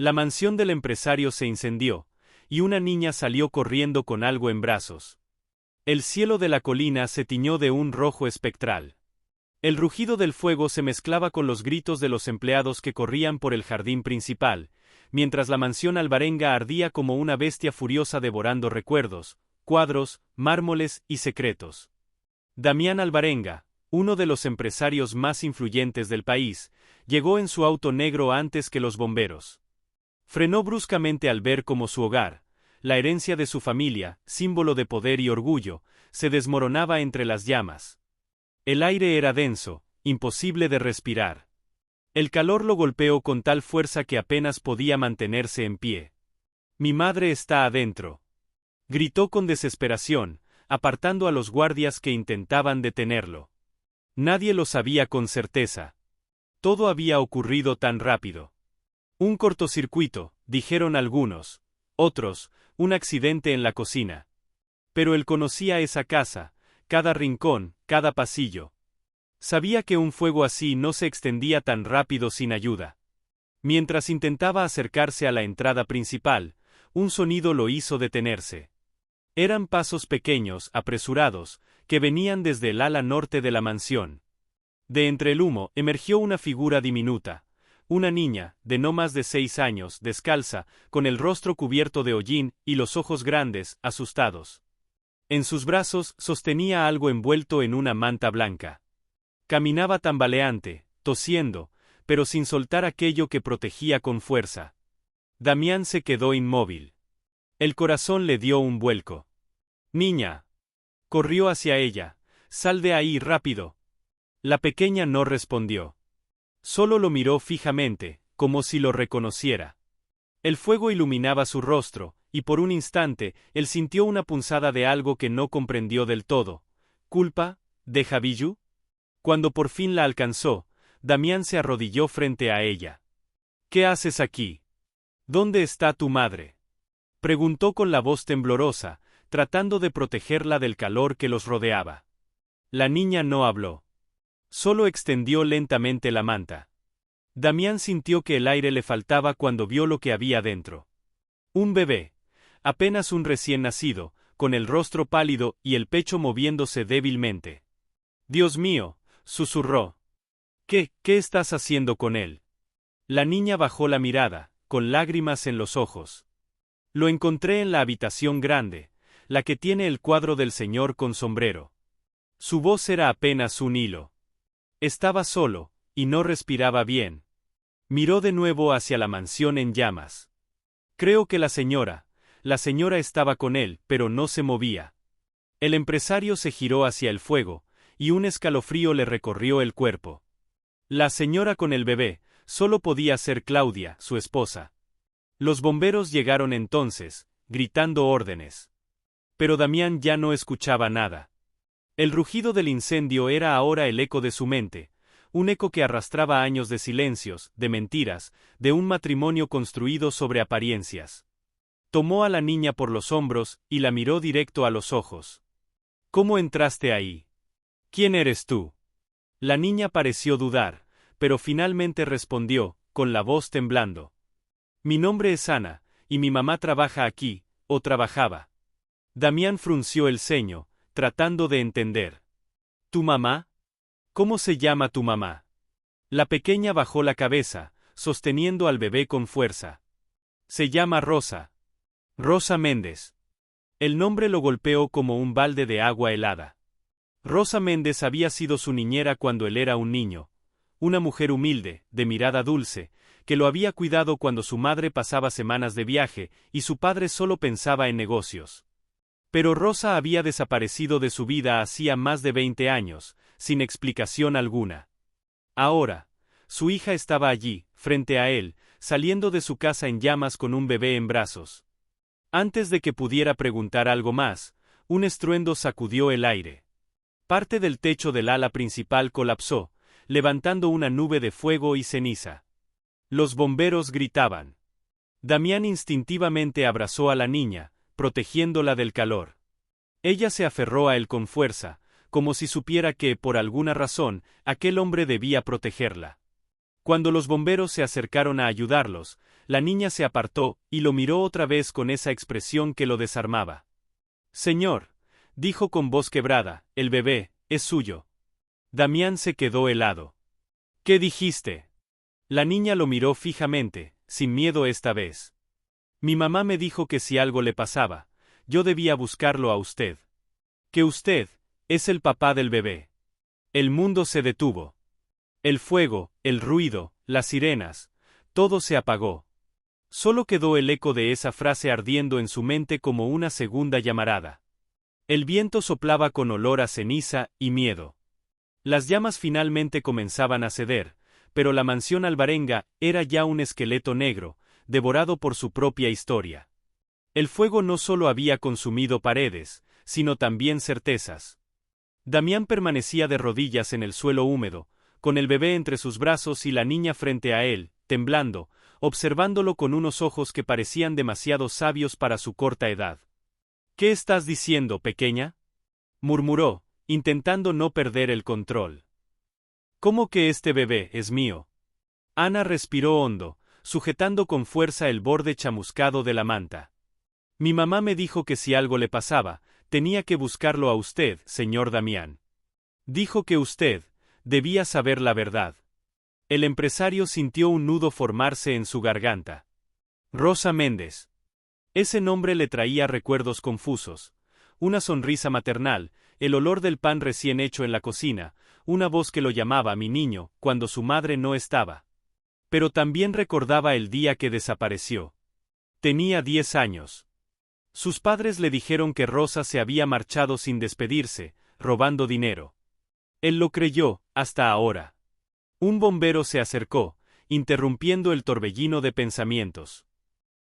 La mansión del empresario se incendió, y una niña salió corriendo con algo en brazos. El cielo de la colina se tiñó de un rojo espectral. El rugido del fuego se mezclaba con los gritos de los empleados que corrían por el jardín principal, mientras la mansión alvarenga ardía como una bestia furiosa devorando recuerdos, cuadros, mármoles y secretos. Damián Alvarenga, uno de los empresarios más influyentes del país, llegó en su auto negro antes que los bomberos. Frenó bruscamente al ver cómo su hogar, la herencia de su familia, símbolo de poder y orgullo, se desmoronaba entre las llamas. El aire era denso, imposible de respirar. El calor lo golpeó con tal fuerza que apenas podía mantenerse en pie. «Mi madre está adentro», gritó con desesperación, apartando a los guardias que intentaban detenerlo. Nadie lo sabía con certeza. Todo había ocurrido tan rápido. Un cortocircuito, dijeron algunos. Otros, un accidente en la cocina. Pero él conocía esa casa, cada rincón, cada pasillo. Sabía que un fuego así no se extendía tan rápido sin ayuda. Mientras intentaba acercarse a la entrada principal, un sonido lo hizo detenerse. Eran pasos pequeños, apresurados, que venían desde el ala norte de la mansión. De entre el humo emergió una figura diminuta, una niña, de no más de 6 años, descalza, con el rostro cubierto de hollín y los ojos grandes, asustados. En sus brazos sostenía algo envuelto en una manta blanca. Caminaba tambaleante, tosiendo, pero sin soltar aquello que protegía con fuerza. Damián se quedó inmóvil. El corazón le dio un vuelco. «Niña». Corrió hacia ella. «Sal de ahí rápido». La pequeña no respondió. Solo lo miró fijamente, como si lo reconociera. El fuego iluminaba su rostro, y por un instante, él sintió una punzada de algo que no comprendió del todo. ¿Culpa? ¿De Javillu? Cuando por fin la alcanzó, Damián se arrodilló frente a ella. «¿Qué haces aquí? ¿Dónde está tu madre?», preguntó con la voz temblorosa, tratando de protegerla del calor que los rodeaba. La niña no habló. Solo extendió lentamente la manta. Damián sintió que el aire le faltaba cuando vio lo que había dentro. Un bebé, apenas un recién nacido, con el rostro pálido y el pecho moviéndose débilmente. «Dios mío», susurró. ¿Qué estás haciendo con él?» La niña bajó la mirada, con lágrimas en los ojos. «Lo encontré en la habitación grande, la que tiene el cuadro del señor con sombrero». Su voz era apenas un hilo. Estaba solo, y no respiraba bien. Miró de nuevo hacia la mansión en llamas. Creo que la señora estaba con él, pero no se movía. El empresario se giró hacia el fuego, y un escalofrío le recorrió el cuerpo. La señora con el bebé, solo podía ser Claudia, su esposa. Los bomberos llegaron entonces, gritando órdenes. Pero Damián ya no escuchaba nada. El rugido del incendio era ahora el eco de su mente, un eco que arrastraba años de silencios, de mentiras, de un matrimonio construido sobre apariencias. Tomó a la niña por los hombros y la miró directo a los ojos. «¿Cómo entraste ahí? ¿Quién eres tú?». La niña pareció dudar, pero finalmente respondió, con la voz temblando. «Mi nombre es Ana, y mi mamá trabaja aquí, o trabajaba». Damián frunció el ceño, tratando de entender. «¿Tu mamá? ¿Cómo se llama tu mamá?». La pequeña bajó la cabeza, sosteniendo al bebé con fuerza. «Se llama Rosa. Rosa Méndez». El nombre lo golpeó como un balde de agua helada. Rosa Méndez había sido su niñera cuando él era un niño, una mujer humilde, de mirada dulce, que lo había cuidado cuando su madre pasaba semanas de viaje y su padre solo pensaba en negocios. Pero Rosa había desaparecido de su vida hacía más de 20 años, sin explicación alguna. Ahora, su hija estaba allí, frente a él, saliendo de su casa en llamas con un bebé en brazos. Antes de que pudiera preguntar algo más, un estruendo sacudió el aire. Parte del techo del ala principal colapsó, levantando una nube de fuego y ceniza. Los bomberos gritaban. Damián instintivamente abrazó a la niña, protegiéndola del calor. Ella se aferró a él con fuerza, como si supiera que, por alguna razón, aquel hombre debía protegerla. Cuando los bomberos se acercaron a ayudarlos, la niña se apartó y lo miró otra vez con esa expresión que lo desarmaba. Señor, dijo con voz quebrada, el bebé es suyo. Damián se quedó helado. ¿Qué dijiste? La niña lo miró fijamente, sin miedo esta vez. Mi mamá me dijo que si algo le pasaba, yo debía buscarlo a usted. Que usted es el papá del bebé. El mundo se detuvo. El fuego, el ruido, las sirenas, todo se apagó. Solo quedó el eco de esa frase ardiendo en su mente como una segunda llamarada. El viento soplaba con olor a ceniza y miedo. Las llamas finalmente comenzaban a ceder, pero la mansión alvarenga era ya un esqueleto negro, devorado por su propia historia. El fuego no solo había consumido paredes, sino también certezas. Damián permanecía de rodillas en el suelo húmedo, con el bebé entre sus brazos y la niña frente a él, temblando, observándolo con unos ojos que parecían demasiado sabios para su corta edad. ¿Qué estás diciendo, pequeña? Murmuró, intentando no perder el control. ¿Cómo que este bebé es mío? Ana respiró hondo, sujetando con fuerza el borde chamuscado de la manta. Mi mamá me dijo que si algo le pasaba, tenía que buscarlo a usted, señor Damián. Dijo que usted debía saber la verdad. El empresario sintió un nudo formarse en su garganta. Rosa Méndez. Ese nombre le traía recuerdos confusos. Una sonrisa maternal, el olor del pan recién hecho en la cocina, una voz que lo llamaba mi niño, cuando su madre no estaba. Pero también recordaba el día que desapareció. Tenía 10 años. Sus padres le dijeron que Rosa se había marchado sin despedirse, robando dinero. Él lo creyó, hasta ahora. Un bombero se acercó, interrumpiendo el torbellino de pensamientos.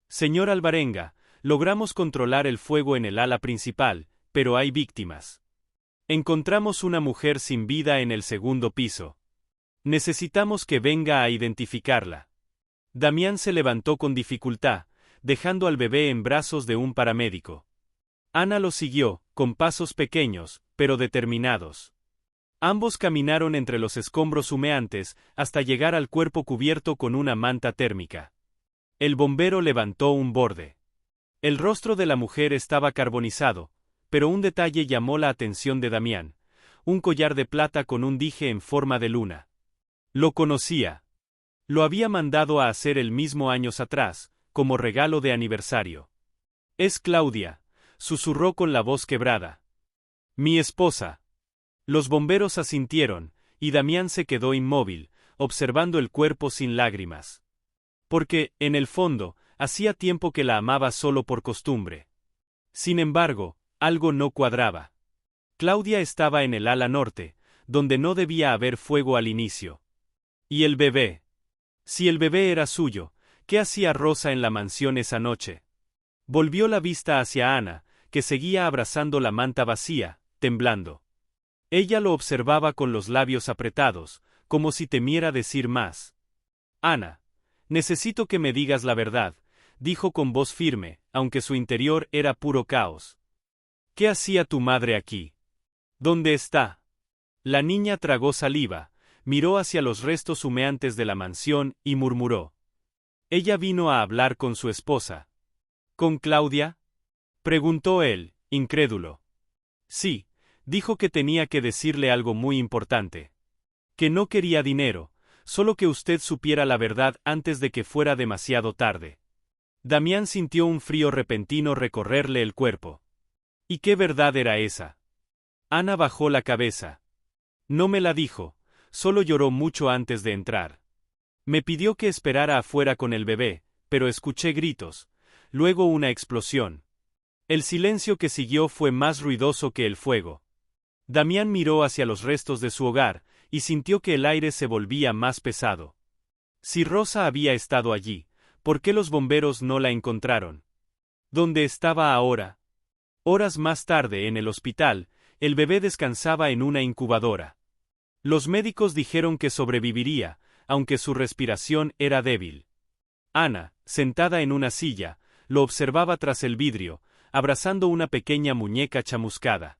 Señor Alvarenga, logramos controlar el fuego en el ala principal, pero hay víctimas. Encontramos una mujer sin vida en el segundo piso. Necesitamos que venga a identificarla. Damián se levantó con dificultad, dejando al bebé en brazos de un paramédico. Ana lo siguió, con pasos pequeños, pero determinados. Ambos caminaron entre los escombros humeantes hasta llegar al cuerpo cubierto con una manta térmica. El bombero levantó un borde. El rostro de la mujer estaba carbonizado, pero un detalle llamó la atención de Damián: un collar de plata con un dije en forma de luna. Lo conocía. Lo había mandado a hacer el mismo años atrás, como regalo de aniversario. Es Claudia, susurró con la voz quebrada. Mi esposa. Los bomberos asintieron, y Damián se quedó inmóvil, observando el cuerpo sin lágrimas. Porque, en el fondo, hacía tiempo que la amaba solo por costumbre. Sin embargo, algo no cuadraba. Claudia estaba en el ala norte, donde no debía haber fuego al inicio. ¿Y el bebé? Si el bebé era suyo, ¿qué hacía Rosa en la mansión esa noche? Volvió la vista hacia Ana, que seguía abrazando la manta vacía, temblando. Ella lo observaba con los labios apretados, como si temiera decir más. Ana, necesito que me digas la verdad, dijo con voz firme, aunque su interior era puro caos. ¿Qué hacía tu madre aquí? ¿Dónde está? La niña tragó saliva, miró hacia los restos humeantes de la mansión y murmuró. Ella vino a hablar con su esposa. ¿Con Claudia? Preguntó él, incrédulo. Sí, dijo que tenía que decirle algo muy importante. Que no quería dinero, solo que usted supiera la verdad antes de que fuera demasiado tarde. Damián sintió un frío repentino recorrerle el cuerpo. ¿Y qué verdad era esa? Ana bajó la cabeza. No me la dijo, solo lloró mucho antes de entrar. Me pidió que esperara afuera con el bebé, pero escuché gritos, luego una explosión. El silencio que siguió fue más ruidoso que el fuego. Damián miró hacia los restos de su hogar, y sintió que el aire se volvía más pesado. Si Rosa había estado allí, ¿por qué los bomberos no la encontraron? ¿Dónde estaba ahora? Horas más tarde en el hospital, el bebé descansaba en una incubadora. Los médicos dijeron que sobreviviría, aunque su respiración era débil. Ana, sentada en una silla, lo observaba tras el vidrio, abrazando una pequeña muñeca chamuscada.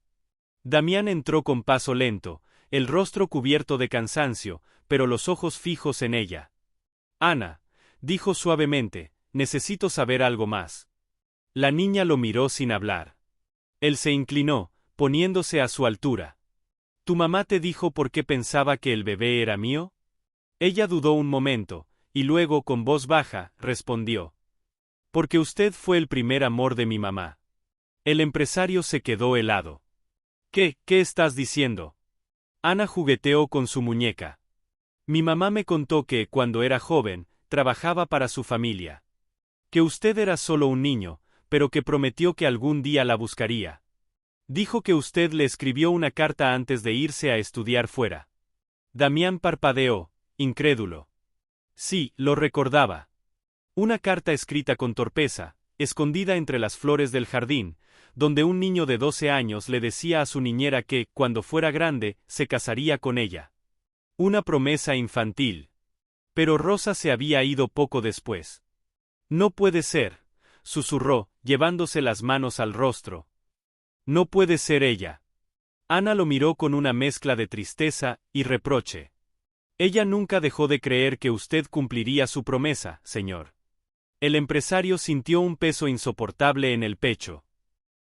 Damián entró con paso lento, el rostro cubierto de cansancio, pero los ojos fijos en ella. Ana, dijo suavemente, necesito saber algo más. La niña lo miró sin hablar. Él se inclinó, poniéndose a su altura. ¿Tu mamá te dijo por qué pensaba que el bebé era mío? Ella dudó un momento, y luego con voz baja, respondió. Porque usted fue el primer amor de mi mamá. El empresario se quedó helado. ¿Qué estás diciendo? Ana jugueteó con su muñeca. Mi mamá me contó que, cuando era joven, trabajaba para su familia. Que usted era solo un niño, pero que prometió que algún día la buscaría. Dijo que usted le escribió una carta antes de irse a estudiar fuera. Damián parpadeó, incrédulo. Sí, lo recordaba. Una carta escrita con torpeza, escondida entre las flores del jardín, donde un niño de 12 años le decía a su niñera que, cuando fuera grande, se casaría con ella. Una promesa infantil. Pero Rosa se había ido poco después. No puede ser, susurró, llevándose las manos al rostro. No puede ser ella. Ana lo miró con una mezcla de tristeza y reproche. Ella nunca dejó de creer que usted cumpliría su promesa, señor. El empresario sintió un peso insoportable en el pecho.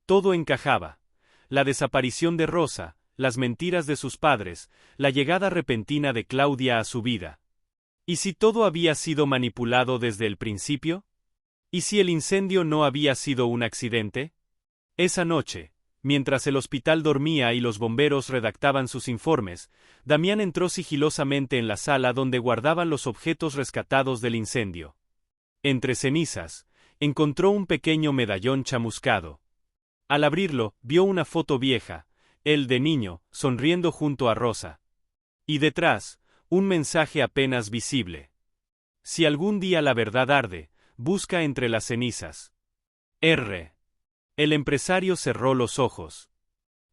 Todo encajaba. La desaparición de Rosa, las mentiras de sus padres, la llegada repentina de Claudia a su vida. ¿Y si todo había sido manipulado desde el principio? ¿Y si el incendio no había sido un accidente? Esa noche, mientras el hospital dormía y los bomberos redactaban sus informes, Damián entró sigilosamente en la sala donde guardaban los objetos rescatados del incendio. Entre cenizas, encontró un pequeño medallón chamuscado. Al abrirlo, vio una foto vieja, él de niño, sonriendo junto a Rosa. Y detrás, un mensaje apenas visible. Si algún día la verdad arde, busca entre las cenizas. R. El empresario cerró los ojos.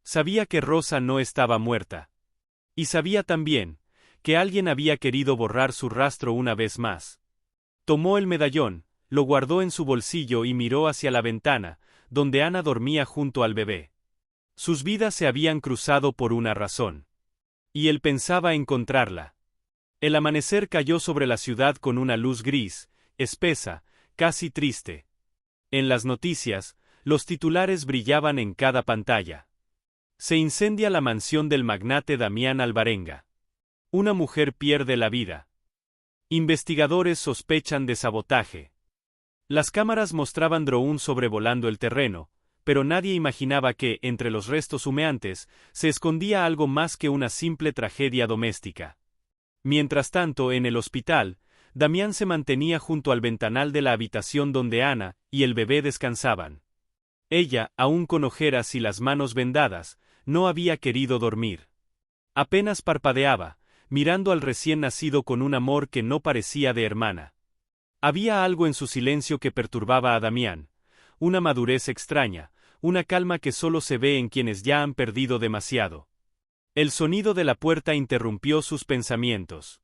Sabía que Rosa no estaba muerta. Y sabía también que alguien había querido borrar su rastro una vez más. Tomó el medallón, lo guardó en su bolsillo y miró hacia la ventana, donde Ana dormía junto al bebé. Sus vidas se habían cruzado por una razón. Y él pensaba encontrarla. El amanecer cayó sobre la ciudad con una luz gris, espesa, casi triste. En las noticias, los titulares brillaban en cada pantalla. Se incendia la mansión del magnate Damián Alvarenga. Una mujer pierde la vida. Investigadores sospechan de sabotaje. Las cámaras mostraban drones sobrevolando el terreno, pero nadie imaginaba que, entre los restos humeantes, se escondía algo más que una simple tragedia doméstica. Mientras tanto, en el hospital, Damián se mantenía junto al ventanal de la habitación donde Ana y el bebé descansaban. Ella, aún con ojeras y las manos vendadas, no había querido dormir. Apenas parpadeaba, mirando al recién nacido con un amor que no parecía de hermana. Había algo en su silencio que perturbaba a Damián, una madurez extraña, una calma que solo se ve en quienes ya han perdido demasiado. El sonido de la puerta interrumpió sus pensamientos.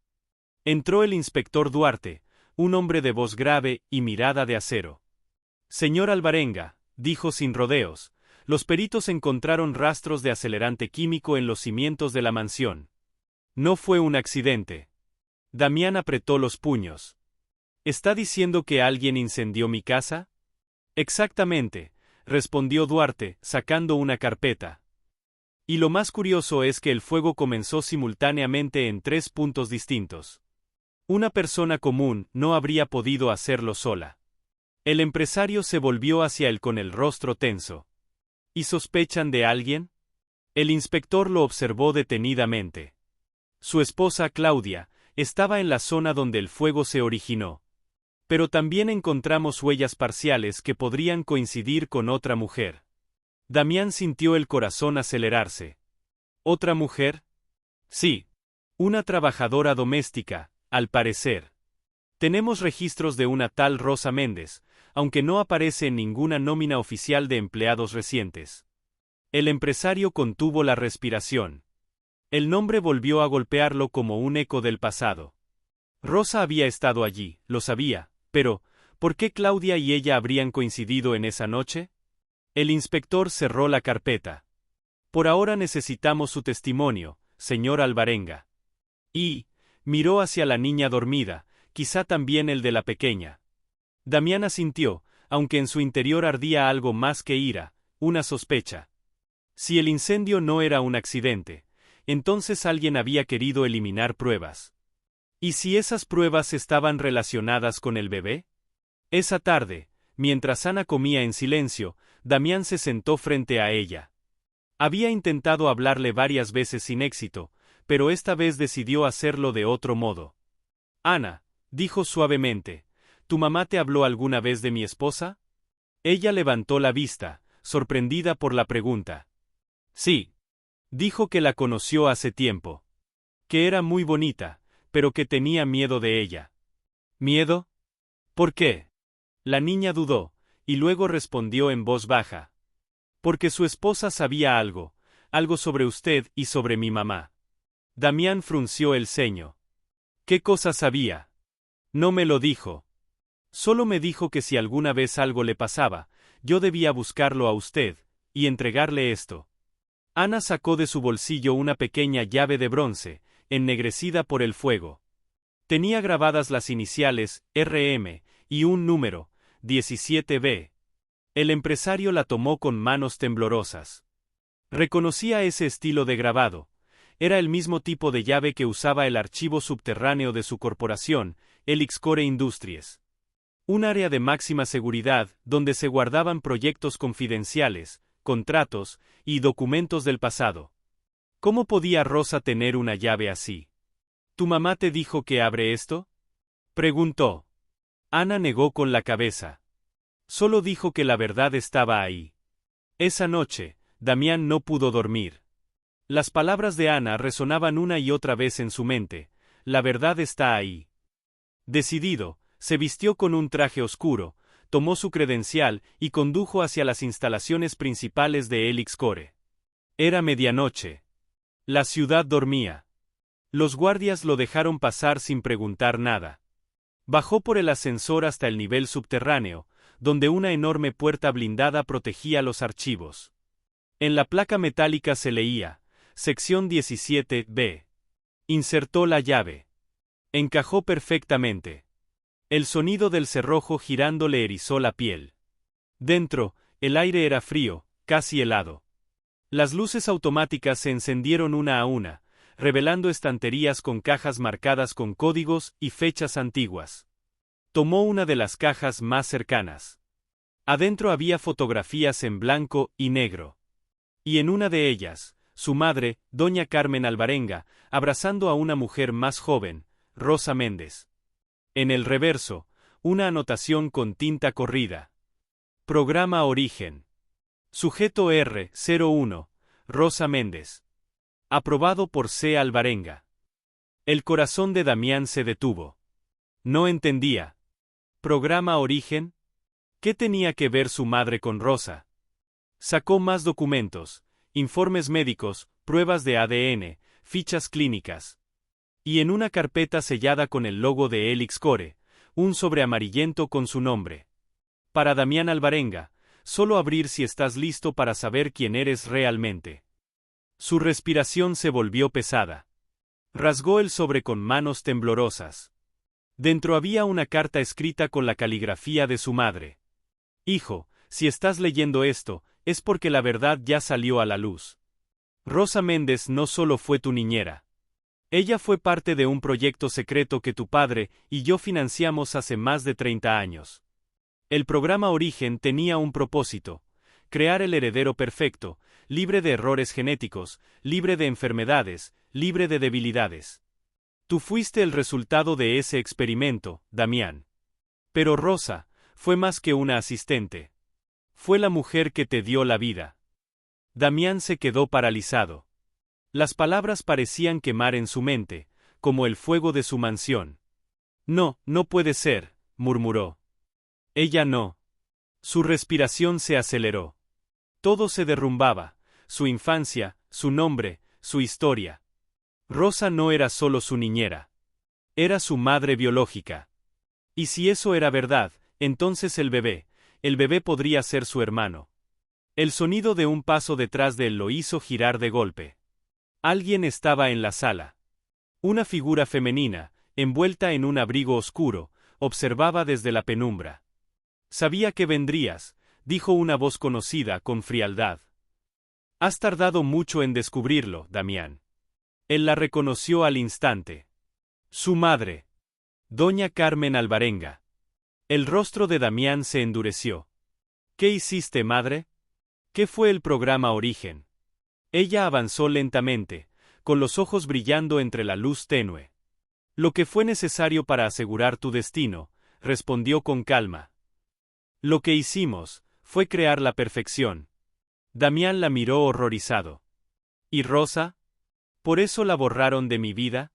Entró el inspector Duarte, un hombre de voz grave y mirada de acero. Señor Alvarenga, dijo sin rodeos, los peritos encontraron rastros de acelerante químico en los cimientos de la mansión. No fue un accidente. Damián apretó los puños. ¿Está diciendo que alguien incendió mi casa? Exactamente, respondió Duarte, sacando una carpeta. Y lo más curioso es que el fuego comenzó simultáneamente en 3 puntos distintos. Una persona común no habría podido hacerlo sola. El empresario se volvió hacia él con el rostro tenso. ¿Y sospechan de alguien? El inspector lo observó detenidamente. Su esposa Claudia estaba en la zona donde el fuego se originó. Pero también encontramos huellas parciales que podrían coincidir con otra mujer. Damián sintió el corazón acelerarse. ¿Otra mujer? Sí. Una trabajadora doméstica, al parecer. Tenemos registros de una tal Rosa Méndez, aunque no aparece en ninguna nómina oficial de empleados recientes. El empresario contuvo la respiración. El nombre volvió a golpearlo como un eco del pasado. Rosa había estado allí, lo sabía, pero, ¿por qué Claudia y ella habrían coincidido en esa noche? El inspector cerró la carpeta. Por ahora necesitamos su testimonio, señor Alvarenga. Y miró hacia la niña dormida, quizá también el de la pequeña. Damián asintió, aunque en su interior ardía algo más que ira, una sospecha. Si el incendio no era un accidente, entonces alguien había querido eliminar pruebas. ¿Y si esas pruebas estaban relacionadas con el bebé? Esa tarde, mientras Ana comía en silencio, Damián se sentó frente a ella. Había intentado hablarle varias veces sin éxito, pero esta vez decidió hacerlo de otro modo. Ana, dijo suavemente, ¿tu mamá te habló alguna vez de mi esposa? Ella levantó la vista, sorprendida por la pregunta. Sí. Dijo que la conoció hace tiempo. Que era muy bonita, pero que tenía miedo de ella. ¿Miedo? ¿Por qué? La niña dudó, y luego respondió en voz baja. Porque su esposa sabía algo sobre usted y sobre mi mamá. Damián frunció el ceño. ¿Qué cosa sabía? No me lo dijo. Solo me dijo que si alguna vez algo le pasaba, yo debía buscarlo a usted, y entregarle esto. Ana sacó de su bolsillo una pequeña llave de bronce, ennegrecida por el fuego. Tenía grabadas las iniciales, RM, y un número, 17B. El empresario la tomó con manos temblorosas. Reconocía ese estilo de grabado. Era el mismo tipo de llave que usaba el archivo subterráneo de su corporación, Elixcore Industries. Un área de máxima seguridad donde se guardaban proyectos confidenciales, contratos y documentos del pasado. ¿Cómo podía Rosa tener una llave así? ¿Tu mamá te dijo que abre esto? Preguntó. Ana negó con la cabeza. Solo dijo que la verdad estaba ahí. Esa noche, Damián no pudo dormir. Las palabras de Ana resonaban una y otra vez en su mente. La verdad está ahí. Decidido, se vistió con un traje oscuro, tomó su credencial y condujo hacia las instalaciones principales de Elixcore. Era medianoche. La ciudad dormía. Los guardias lo dejaron pasar sin preguntar nada. Bajó por el ascensor hasta el nivel subterráneo, donde una enorme puerta blindada protegía los archivos. En la placa metálica se leía, sección 17B. Insertó la llave. Encajó perfectamente. El sonido del cerrojo girando le erizó la piel. Dentro, el aire era frío, casi helado. Las luces automáticas se encendieron una a una, revelando estanterías con cajas marcadas con códigos y fechas antiguas. Tomó una de las cajas más cercanas. Adentro había fotografías en blanco y negro. Y en una de ellas, su madre, doña Carmen Alvarenga, abrazando a una mujer más joven, Rosa Méndez. En el reverso, una anotación con tinta corrida. Programa Origen. Sujeto R01, Rosa Méndez. Aprobado por C. Alvarenga. El corazón de Damián se detuvo. No entendía. ¿Programa Origen? ¿Qué tenía que ver su madre con Rosa? Sacó más documentos, informes médicos, pruebas de ADN, fichas clínicas. Y en una carpeta sellada con el logo de Elixcore, un sobre amarillento con su nombre. Para Damián Alvarenga, solo abrir si estás listo para saber quién eres realmente. Su respiración se volvió pesada. Rasgó el sobre con manos temblorosas. Dentro había una carta escrita con la caligrafía de su madre. Hijo, si estás leyendo esto, es porque la verdad ya salió a la luz. Rosa Méndez no solo fue tu niñera. Ella fue parte de un proyecto secreto que tu padre y yo financiamos hace más de 30 años. El programa Origen tenía un propósito: crear el heredero perfecto, libre de errores genéticos, libre de enfermedades, libre de debilidades. Tú fuiste el resultado de ese experimento, Damián. Pero Rosa fue más que una asistente. Fue la mujer que te dio la vida. Damián se quedó paralizado. Las palabras parecían quemar en su mente, como el fuego de su mansión. No, no puede ser, murmuró. Ella no. Su respiración se aceleró. Todo se derrumbaba, su infancia, su nombre, su historia. Rosa no era solo su niñera. Era su madre biológica. Y si eso era verdad, entonces el bebé podría ser su hermano. El sonido de un paso detrás de él lo hizo girar de golpe. Alguien estaba en la sala. Una figura femenina, envuelta en un abrigo oscuro, observaba desde la penumbra. Sabía que vendrías, dijo una voz conocida con frialdad. Has tardado mucho en descubrirlo, Damián. Él la reconoció al instante. Su madre. Doña Carmen Alvarenga. El rostro de Damián se endureció. ¿Qué hiciste, madre? ¿Qué fue el programa Origen? Ella avanzó lentamente, con los ojos brillando entre la luz tenue. Lo que fue necesario para asegurar tu destino, respondió con calma. Lo que hicimos fue crear la perfección. Damián la miró horrorizado. ¿Y Rosa? ¿Por eso la borraron de mi vida?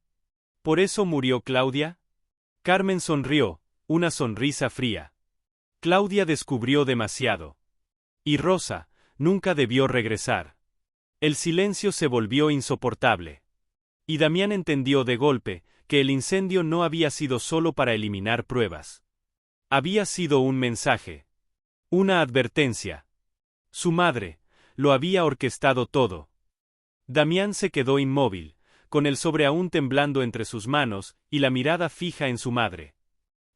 ¿Por eso murió Claudia? Carmen sonrió, una sonrisa fría. Claudia descubrió demasiado. Y Rosa nunca debió regresar. El silencio se volvió insoportable. Y Damián entendió de golpe que el incendio no había sido solo para eliminar pruebas. Había sido un mensaje. Una advertencia. Su madre lo había orquestado todo. Damián se quedó inmóvil, con el sobre aún temblando entre sus manos y la mirada fija en su madre.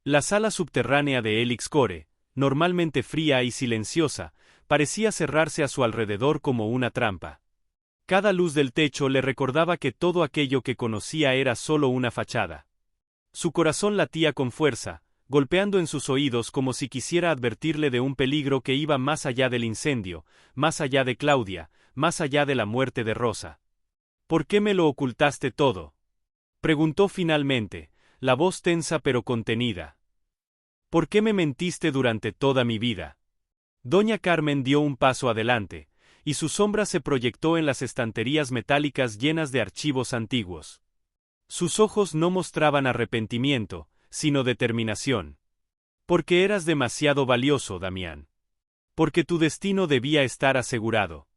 La sala subterránea de Helix Core, normalmente fría y silenciosa, parecía cerrarse a su alrededor como una trampa. Cada luz del techo le recordaba que todo aquello que conocía era solo una fachada. Su corazón latía con fuerza, golpeando en sus oídos como si quisiera advertirle de un peligro que iba más allá del incendio, más allá de Claudia, más allá de la muerte de Rosa. ¿Por qué me lo ocultaste todo? Preguntó finalmente, la voz tensa pero contenida. ¿Por qué me mentiste durante toda mi vida? Doña Carmen dio un paso adelante, y su sombra se proyectó en las estanterías metálicas llenas de archivos antiguos. Sus ojos no mostraban arrepentimiento, sino determinación. Porque eras demasiado valioso, Damián. Porque tu destino debía estar asegurado.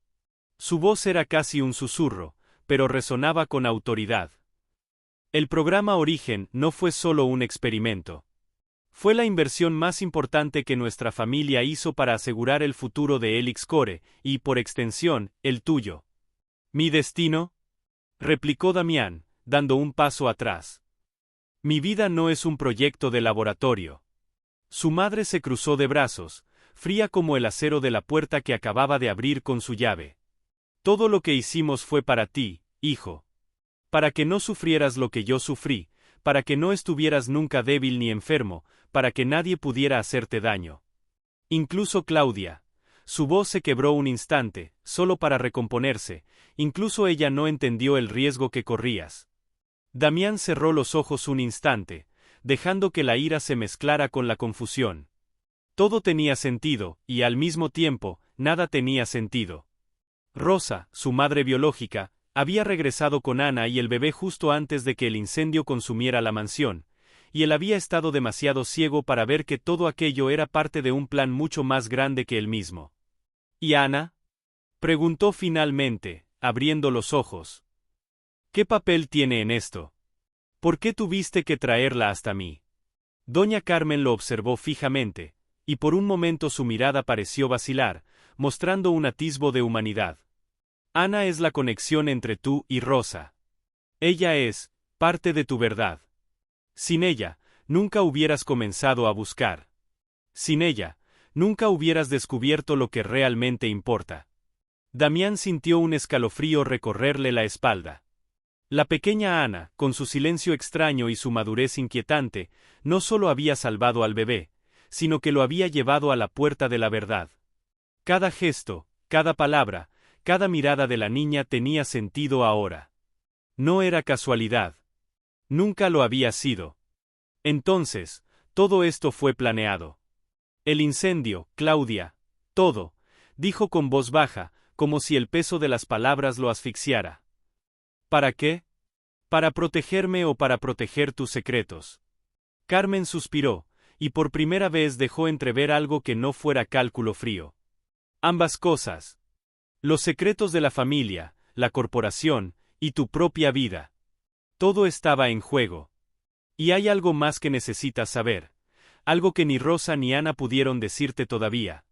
Su voz era casi un susurro, pero resonaba con autoridad. El programa Origen no fue solo un experimento. Fue la inversión más importante que nuestra familia hizo para asegurar el futuro de Helix Core, y, por extensión, el tuyo. ¿Mi destino? Replicó Damián, dando un paso atrás. Mi vida no es un proyecto de laboratorio. Su madre se cruzó de brazos, fría como el acero de la puerta que acababa de abrir con su llave. Todo lo que hicimos fue para ti, hijo. Para que no sufrieras lo que yo sufrí, para que no estuvieras nunca débil ni enfermo, para que nadie pudiera hacerte daño. Incluso Claudia. Su voz se quebró un instante, solo para recomponerse, incluso ella no entendió el riesgo que corrías. Damián cerró los ojos un instante, dejando que la ira se mezclara con la confusión. Todo tenía sentido, y al mismo tiempo, nada tenía sentido. Rosa, su madre biológica, había regresado con Ana y el bebé justo antes de que el incendio consumiera la mansión, y él había estado demasiado ciego para ver que todo aquello era parte de un plan mucho más grande que él mismo. ¿Y Ana? Preguntó finalmente, abriendo los ojos. ¿Qué papel tiene en esto? ¿Por qué tuviste que traerla hasta mí? Doña Carmen lo observó fijamente, y por un momento su mirada pareció vacilar, mostrando un atisbo de humanidad. Ana es la conexión entre tú y Rosa. Ella es parte de tu verdad. Sin ella, nunca hubieras comenzado a buscar. Sin ella, nunca hubieras descubierto lo que realmente importa. Damián sintió un escalofrío recorrerle la espalda. La pequeña Ana, con su silencio extraño y su madurez inquietante, no solo había salvado al bebé, sino que lo había llevado a la puerta de la verdad. Cada gesto, cada palabra, cada mirada de la niña tenía sentido ahora. No era casualidad. Nunca lo había sido. Entonces, todo esto fue planeado. El incendio, Claudia, todo, dijo con voz baja, como si el peso de las palabras lo asfixiara. ¿Para qué? ¿Para protegerme o para proteger tus secretos? Carmen suspiró, y por primera vez dejó entrever algo que no fuera cálculo frío. Ambas cosas. Los secretos de la familia, la corporación, y tu propia vida. Todo estaba en juego. Y hay algo más que necesitas saber. Algo que ni Rosa ni Ana pudieron decirte todavía.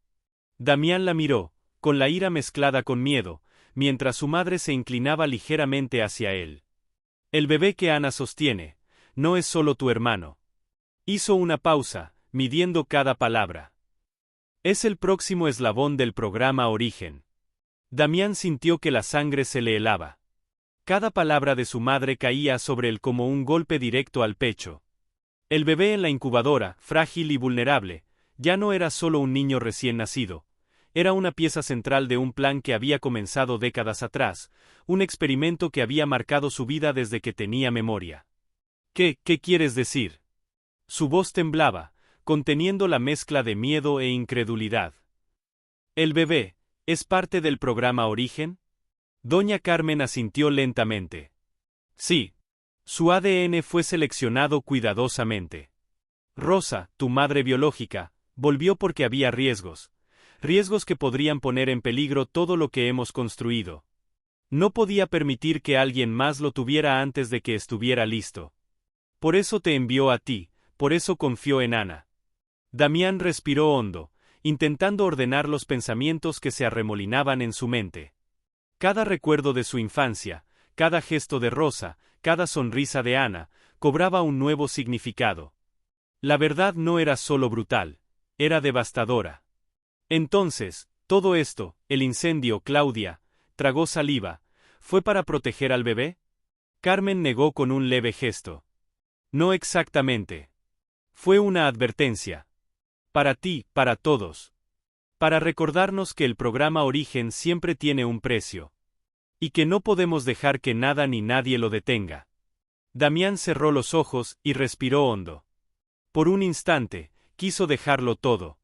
Damián la miró, con la ira mezclada con miedo, mientras su madre se inclinaba ligeramente hacia él. El bebé que Ana sostiene, no es solo tu hermano. Hizo una pausa, midiendo cada palabra. Es el próximo eslabón del programa Origen. Damián sintió que la sangre se le helaba. Cada palabra de su madre caía sobre él como un golpe directo al pecho. El bebé en la incubadora, frágil y vulnerable, ya no era solo un niño recién nacido. Era una pieza central de un plan que había comenzado décadas atrás, un experimento que había marcado su vida desde que tenía memoria. ¿Qué quieres decir? Su voz temblaba, conteniendo la mezcla de miedo e incredulidad. ¿El bebé es parte del programa Origen? Doña Carmen asintió lentamente. Sí. Su ADN fue seleccionado cuidadosamente. Rosa, tu madre biológica, volvió porque había riesgos que podrían poner en peligro todo lo que hemos construido. No podía permitir que alguien más lo tuviera antes de que estuviera listo. Por eso te envió a ti, por eso confió en Ana. Damián respiró hondo, intentando ordenar los pensamientos que se arremolinaban en su mente. Cada recuerdo de su infancia, cada gesto de Rosa, cada sonrisa de Ana, cobraba un nuevo significado. La verdad no era solo brutal, era devastadora. Entonces, todo esto, el incendio, Claudia, tragó saliva, ¿fue para proteger al bebé? Carmen negó con un leve gesto. No exactamente. Fue una advertencia. Para ti, para todos. Para recordarnos que el programa Origen siempre tiene un precio. Y que no podemos dejar que nada ni nadie lo detenga. Damián cerró los ojos y respiró hondo. Por un instante, quiso dejarlo todo.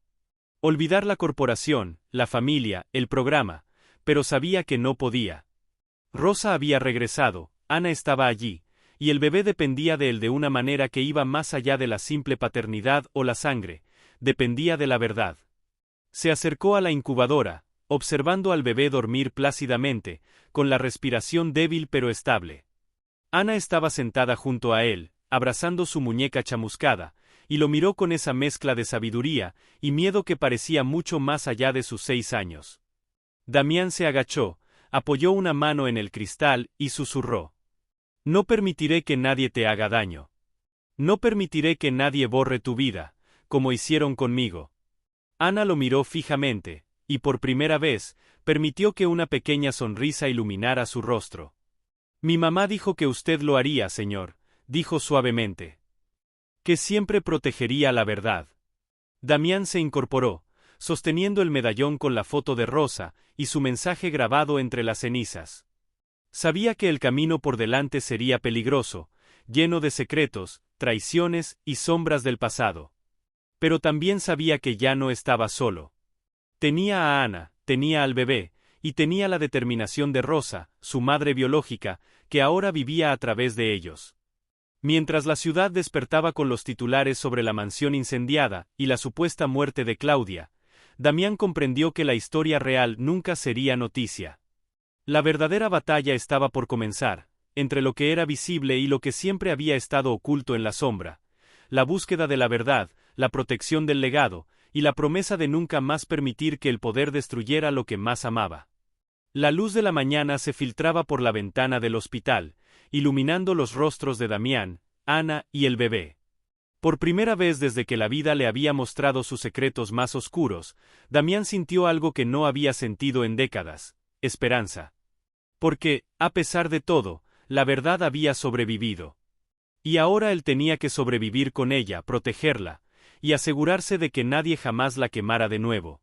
Olvidar la corporación, la familia, el programa, pero sabía que no podía. Rosa había regresado, Ana estaba allí, y el bebé dependía de él de una manera que iba más allá de la simple paternidad o la sangre, dependía de la verdad. Se acercó a la incubadora, observando al bebé dormir plácidamente, con la respiración débil pero estable. Ana estaba sentada junto a él, abrazando su muñeca chamuscada, y lo miró con esa mezcla de sabiduría y miedo que parecía mucho más allá de sus 6 años. Damián se agachó, apoyó una mano en el cristal y susurró. No permitiré que nadie te haga daño. No permitiré que nadie borre tu vida, como hicieron conmigo. Ana lo miró fijamente, y por primera vez, permitió que una pequeña sonrisa iluminara su rostro. Mi mamá dijo que usted lo haría, señor, dijo suavemente. Que siempre protegería la verdad. Damián se incorporó, sosteniendo el medallón con la foto de Rosa y su mensaje grabado entre las cenizas. Sabía que el camino por delante sería peligroso, lleno de secretos, traiciones y sombras del pasado. Pero también sabía que ya no estaba solo. Tenía a Ana, tenía al bebé, y tenía la determinación de Rosa, su madre biológica, que ahora vivía a través de ellos. Mientras la ciudad despertaba con los titulares sobre la mansión incendiada y la supuesta muerte de Claudia, Damián comprendió que la historia real nunca sería noticia. La verdadera batalla estaba por comenzar, entre lo que era visible y lo que siempre había estado oculto en la sombra, la búsqueda de la verdad, la protección del legado, y la promesa de nunca más permitir que el poder destruyera lo que más amaba. La luz de la mañana se filtraba por la ventana del hospital, iluminando los rostros de Damián, Ana y el bebé. Por primera vez desde que la vida le había mostrado sus secretos más oscuros, Damián sintió algo que no había sentido en décadas: esperanza. Porque, a pesar de todo, la verdad había sobrevivido. Y ahora él tenía que sobrevivir con ella, protegerla, y asegurarse de que nadie jamás la quemara de nuevo.